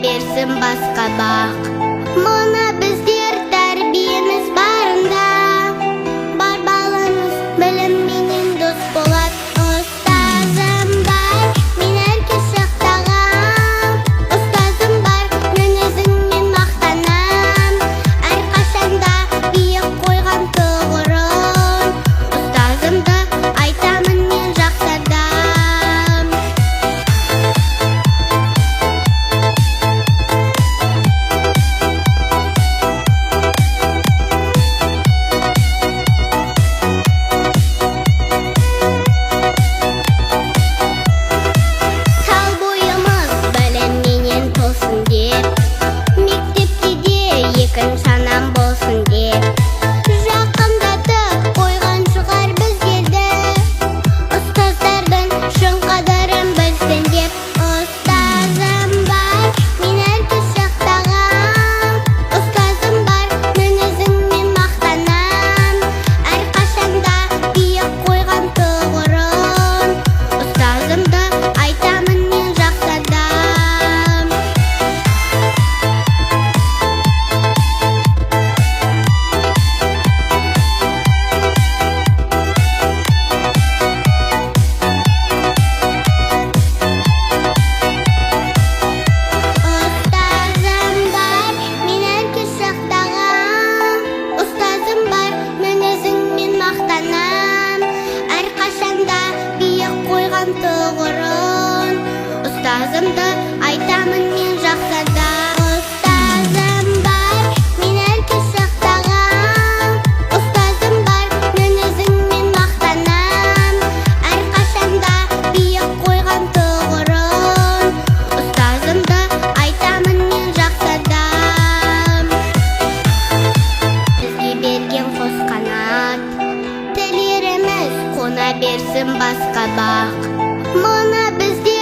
берсін басқа бақ. Мұны біздер тәрбиеміз барында, бар балаңыз білімменен дос болады. Ұстазым бар, мен әрке шақтағам, ұстазым бар, мінезіңмен мақтанам, әрқашанда биік қойған тұғырын, ұстазымды айтамын мен жақсадам. Сал бойымыз білімменен толсын деп, мектепте де екінші анам болсын деп, жақындатып қойған шығар біздерді, ұстаздардың шын қадірін білсін деп. Ұстазым бар, мен әрке шақтағам, ұстазым бар, мінезіңмен мақтанам, әрқашанда биік қойған тұғырын, ұстазымды айтамын мен жақсадам. Ұстазым бар, мен әрке шақтағам, ұстазым бар, мінезіңмен мақтанам, әрқашанда биік қойған тұғырын, ұстазымды айтамын мен жақсадам. Ұстазым бар, мен әрке шақтағам, ұстазым бар, мінезіңмен мақтанам, әрқашанда биік қойған тұғырын, ұстазымды айтамын мен жақсадам. Бізге берген қос қанат, тілеріміз қона берсін басқа бақ. Мұны біздер